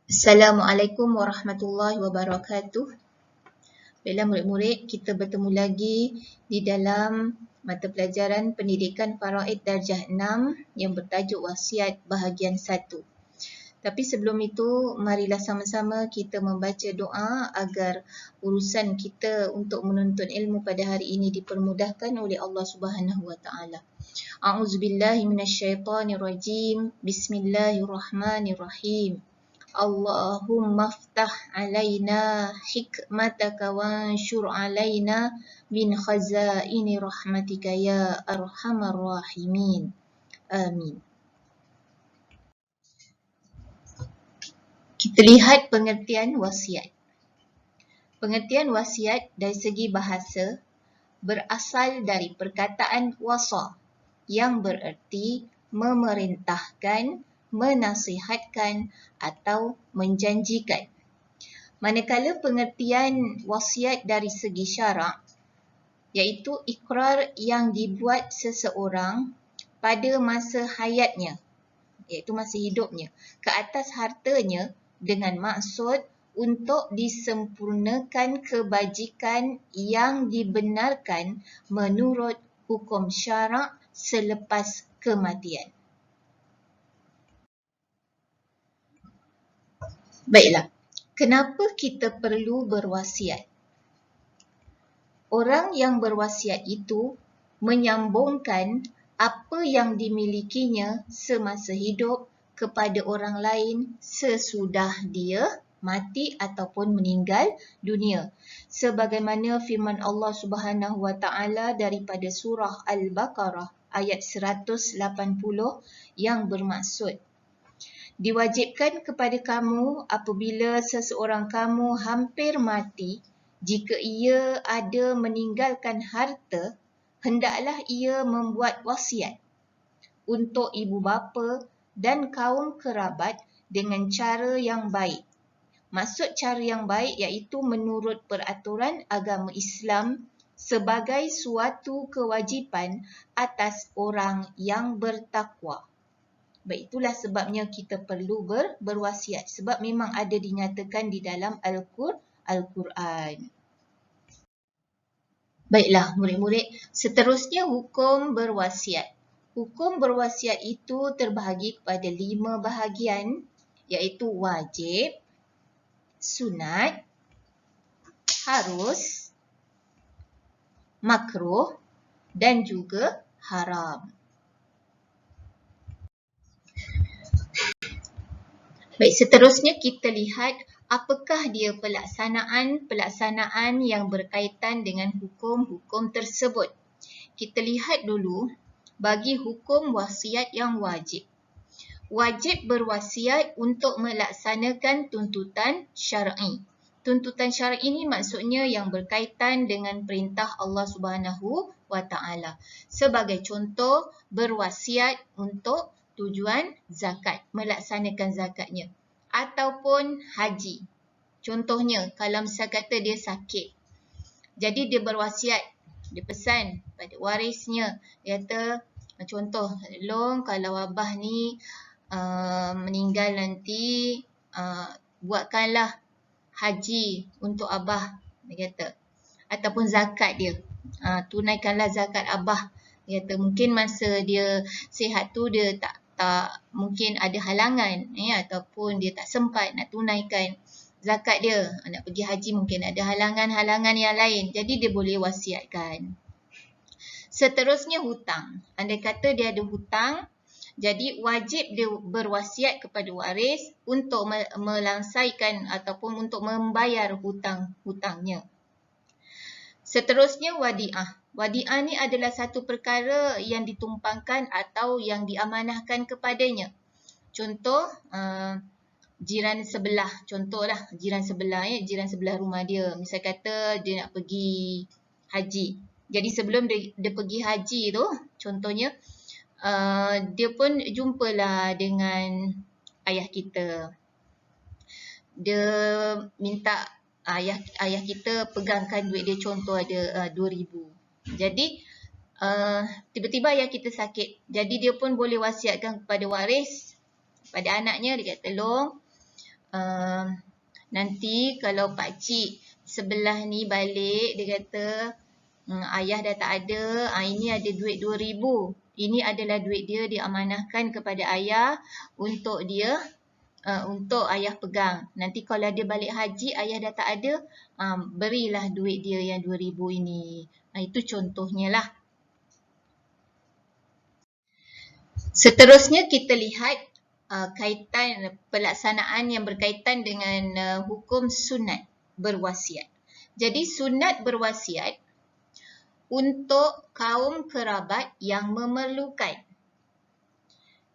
Assalamualaikum warahmatullahi wabarakatuh. Baiklah murid-murid, kita bertemu lagi di dalam mata pelajaran Pendidikan Faraid Darjah 6 yang bertajuk Wasiat bahagian 1. Tapi sebelum itu, marilah sama-sama kita membaca doa agar urusan kita untuk menuntut ilmu pada hari ini dipermudahkan oleh Allah Subhanahu wa taala. A'udzubillahi minasyaitonirrajim. Bismillahirrahmanirrahim. Allahumma ftah alaina hikmataka wanshur alaina min khazaini rahmatika ya arhamar rahimin. Amin. Kita lihat pengertian wasiat. Pengertian wasiat dari segi bahasa berasal dari perkataan wasa yang bererti memerintahkan, menasihatkan atau menjanjikan. Manakala pengertian wasiat dari segi syarak iaitu ikrar yang dibuat seseorang pada masa hayatnya, iaitu masa hidupnya, ke atas hartanya dengan maksud untuk disempurnakan kebajikan yang dibenarkan menurut hukum syarak selepas kematian. Baiklah, kenapa kita perlu berwasiat? Orang yang berwasiat itu menyambungkan apa yang dimilikinya semasa hidup kepada orang lain sesudah dia mati ataupun meninggal dunia. Sebagaimana firman Allah Subhanahu wa taala daripada surah Al-Baqarah ayat 180 yang bermaksud, diwajibkan kepada kamu apabila seseorang kamu hampir mati, jika ia ada meninggalkan harta, hendaklah ia membuat wasiat untuk ibu bapa dan kaum kerabat dengan cara yang baik. Maksud cara yang baik iaitu menurut peraturan agama Islam sebagai suatu kewajipan atas orang yang bertakwa. Baik, itulah sebabnya kita perlu berwasiat. Sebab memang ada dinyatakan di dalam Al-Quran. Baiklah murid-murid, seterusnya hukum berwasiat. Hukum berwasiat itu terbahagi kepada 5 bahagian, iaitu wajib, sunat, harus, makruh dan juga haram. Baik, seterusnya kita lihat apakah dia pelaksanaan yang berkaitan dengan hukum-hukum tersebut. Kita lihat dulu bagi hukum wasiat yang wajib. Wajib berwasiat untuk melaksanakan tuntutan syar'i. Tuntutan syar'i ini maksudnya yang berkaitan dengan perintah Allah Subhanahu wa taala. Sebagai contoh, berwasiat untuk tujuan zakat, melaksanakan zakatnya, ataupun haji. Contohnya, kalau misal kata dia sakit, jadi dia berwasiat, dia pesan pada warisnya, dia kata, contoh, tolong kalau abah ni meninggal nanti, buatkanlah haji untuk abah, dia kata, ataupun zakat dia, tunaikanlah zakat abah. Dia kata mungkin masa dia sihat tu dia tak mungkin ada halangan, ataupun dia tak sempat nak tunaikan zakat dia, nak pergi haji mungkin ada halangan-halangan yang lain, jadi dia boleh wasiatkan. Seterusnya hutang. Andai kata dia ada hutang, jadi wajib dia berwasiat kepada waris untuk melangsaikan ataupun untuk membayar hutang-hutangnya. Seterusnya wadi'ah. Wadi'ah ni adalah satu perkara yang ditumpangkan atau yang diamanahkan kepadanya. Contoh, jiran sebelah. Contohlah, jiran sebelah rumah dia. Misal kata dia nak pergi haji. Jadi sebelum dia pergi haji tu, contohnya, dia pun jumpalah dengan ayah kita. Dia minta ayah kita pegangkan duit dia, contoh ada 2,000. Jadi tiba-tiba ayah kita sakit. Jadi dia pun boleh wasiatkan kepada waris, pada anaknya, dia kata tolong nanti kalau pakcik sebelah ni balik, dia kata, ayah dah tak ada, ini ada duit 2,000. Ini adalah duit dia diamanahkan kepada ayah untuk dia, untuk ayah pegang. Nanti kalau dia balik haji, ayah dah tak ada, berilah duit dia yang 2,000 ini. Itu contohnya lah. Seterusnya kita lihat kaitan pelaksanaan yang berkaitan dengan hukum sunat berwasiat. Jadi sunat berwasiat untuk kaum kerabat yang memerlukan.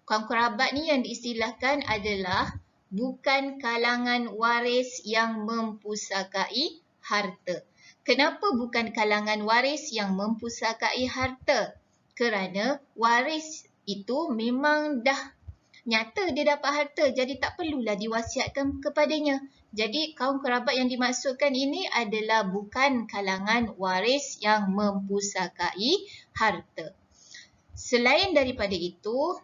Kaum kerabat ni yang diistilahkan adalah bukan kalangan waris yang mempusakai harta. Kenapa bukan kalangan waris yang mempusakai harta? Kerana waris itu memang dah nyata dia dapat harta, jadi tak perlulah diwasiatkan kepadanya. Jadi kaum kerabat yang dimaksudkan ini adalah bukan kalangan waris yang mempusakai harta. Selain daripada itu,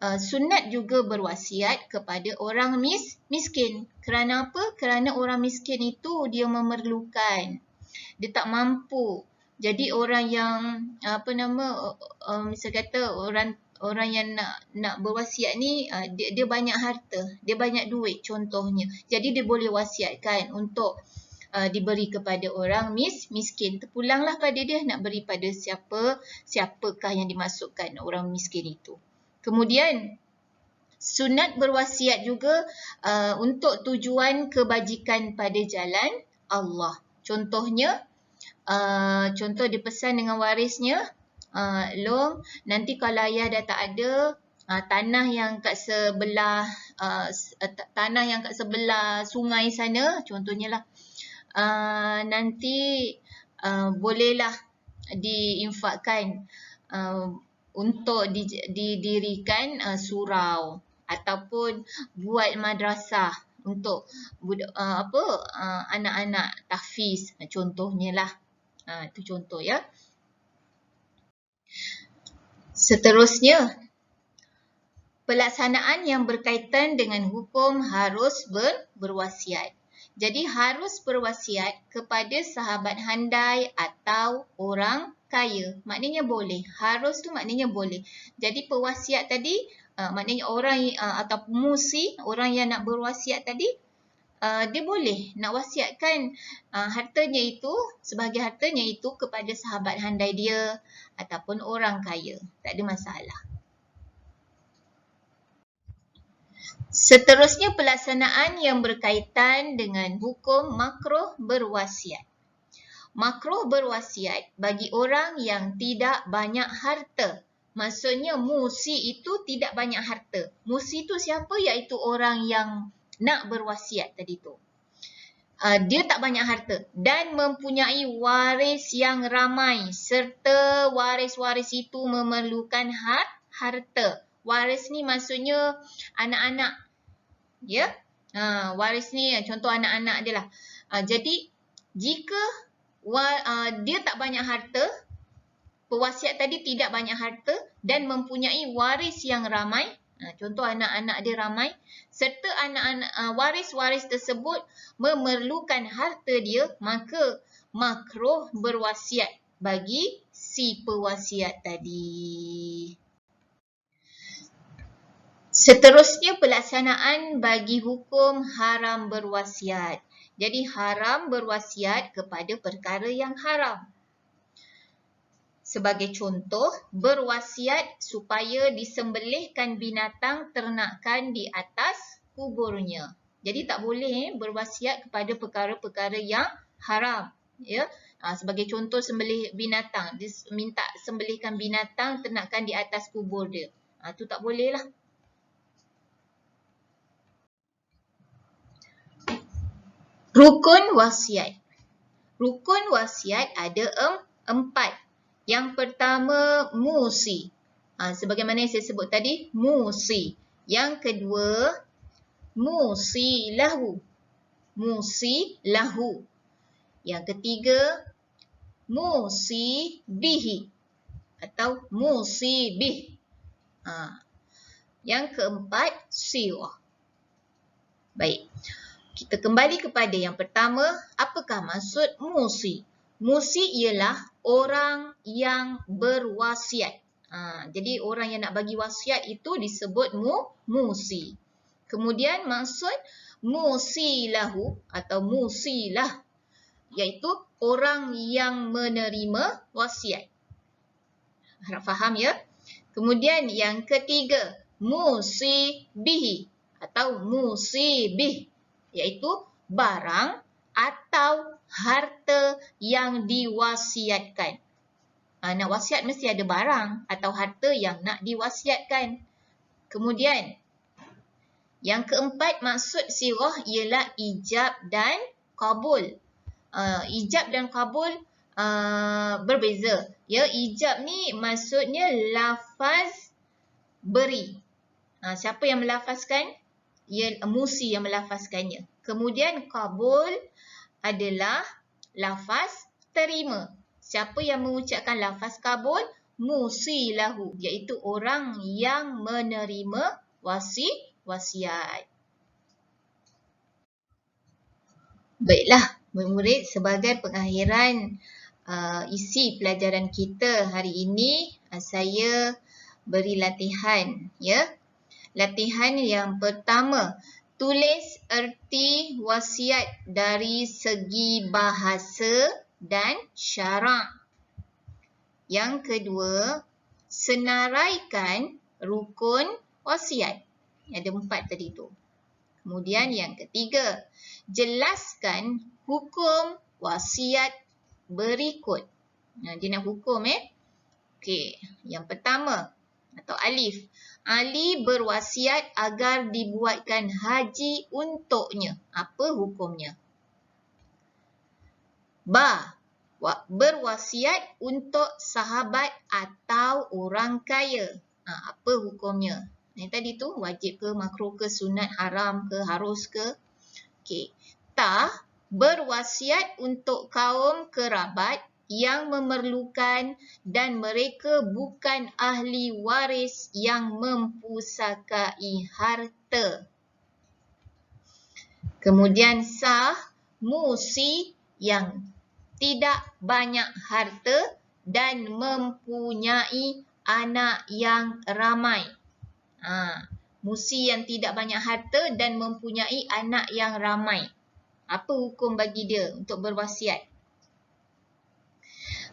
sunat juga berwasiat kepada orang miskin. Kerana apa? Kerana orang miskin itu dia memerlukan. Dia tak mampu. Jadi orang yang misal kata orang yang nak berwasiat ni, dia banyak harta, dia banyak duit contohnya. Jadi dia boleh wasiatkan untuk diberi kepada orang miskin. Terpulanglah pada dia nak beri pada siapakah yang dimasukkan orang miskin itu. Kemudian sunat berwasiat juga untuk tujuan kebajikan pada jalan Allah. Contohnya, contoh dipesan dengan warisnya, Long, nanti kalau ayah dah tak ada, tanah yang kat sebelah sungai sana, contohnya lah, nanti bolehlah diinfakkan untuk didirikan surau ataupun buat madrasah untuk anak-anak tahfiz, contohnya lah. Itu contoh ya. Seterusnya, pelaksanaan yang berkaitan dengan hukum harus berwasiat. Jadi harus berwasiat kepada sahabat handai atau orang kaya. Maknanya boleh. Harus tu maknanya boleh. Jadi pewasiat tadi, maknanya orang atau musi, orang yang nak berwasiat tadi, dia boleh nak wasiatkan hartanya itu, sebahagian hartanya itu kepada sahabat handai dia ataupun orang kaya. Tak ada masalah. Seterusnya pelaksanaan yang berkaitan dengan hukum makruh berwasiat. Makruh berwasiat bagi orang yang tidak banyak harta. Maksudnya musi itu tidak banyak harta. Musi itu siapa? Iaitu orang yang nak berwasiat tadi tu. Dia tak banyak harta dan mempunyai waris yang ramai serta waris-waris itu memerlukan harta. Waris ni maksudnya anak-anak. Ya? Waris ni contoh anak-anak dia lah. Jadi jika dia tak banyak harta, pewasiat tadi tidak banyak harta dan mempunyai waris yang ramai, contoh anak-anak dia ramai, serta anak-anak waris-waris tersebut memerlukan harta dia, maka makruh berwasiat bagi si pewasiat tadi. Seterusnya pelaksanaan bagi hukum haram berwasiat. Jadi haram berwasiat kepada perkara yang haram. Sebagai contoh, berwasiat supaya disembelihkan binatang ternakan di atas kuburnya. Jadi tak boleh berwasiat kepada perkara-perkara yang haram. Ya? Sebagai contoh sembelih binatang, dia minta sembelihkan binatang ternakan di atas kubur dia. Itu tak boleh lah. Rukun wasiat. Rukun wasiat ada 4. Yang pertama, musi. Sebagaimana yang saya sebut tadi, musi. Yang kedua, musi lahu. Musi lahu. Yang ketiga, musi bihi. Atau musi bih. Yang keempat, siwah. Baik. Kita kembali kepada yang pertama, apakah maksud musi? Musi ialah orang yang berwasiat. Jadi orang yang nak bagi wasiat itu disebut musi. Kemudian maksud musilahu atau musilah, iaitu orang yang menerima wasiat. Harap faham ya. Kemudian yang ketiga, musibihi atau musibih, iaitu barang atau harta yang diwasiatkan. Nak wasiat mesti ada barang atau harta yang nak diwasiatkan. Kemudian, yang keempat maksud sirah ialah ijab dan kabul. Ijab dan kabul berbeza. Ya, ijab ni maksudnya lafaz beri. Siapa yang melafazkan? Musi yang melafazkannya. Kemudian kabul adalah lafaz terima. Siapa yang mengucapkan lafaz kabul? Musilahu, iaitu orang yang menerima wasiat. Baiklah, murid-murid, sebagai pengakhiran isi pelajaran kita hari ini, saya beri latihan, ya. Latihan yang pertama, tulis erti wasiat dari segi bahasa dan syarak. Yang kedua, senaraikan rukun wasiat. Ada 4 tadi tu. Kemudian yang ketiga, jelaskan hukum wasiat berikut. Dia nak hukum Okey, yang pertama atau alif. Ali berwasiat agar dibuatkan haji untuknya. Apa hukumnya? Ba, berwasiat untuk sahabat atau orang kaya. Apa hukumnya? Yang tadi tu wajib ke, makruh ke, sunat, haram ke, harus ke? Okey. Ta, berwasiat untuk kaum kerabat yang memerlukan dan mereka bukan ahli waris yang mempusakai harta. Kemudian sah, musi yang tidak banyak harta dan mempunyai anak yang ramai. Musi yang tidak banyak harta dan mempunyai anak yang ramai. Apa hukum bagi dia untuk berwasiat?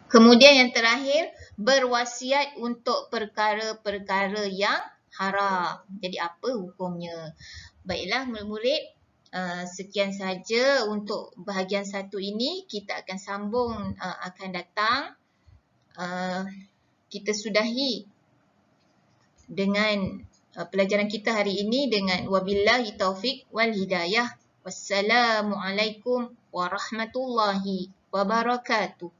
Kemudian yang terakhir, berwasiat untuk perkara-perkara yang haram. Jadi apa hukumnya? Baiklah murid-murid, sekian saja untuk bahagian 1 ini. Kita akan sambung akan datang. Kita sudahi dengan pelajaran kita hari ini dengan wabillahi taufik wal hidayah. Wassalamualaikum warahmatullahi wabarakatuh.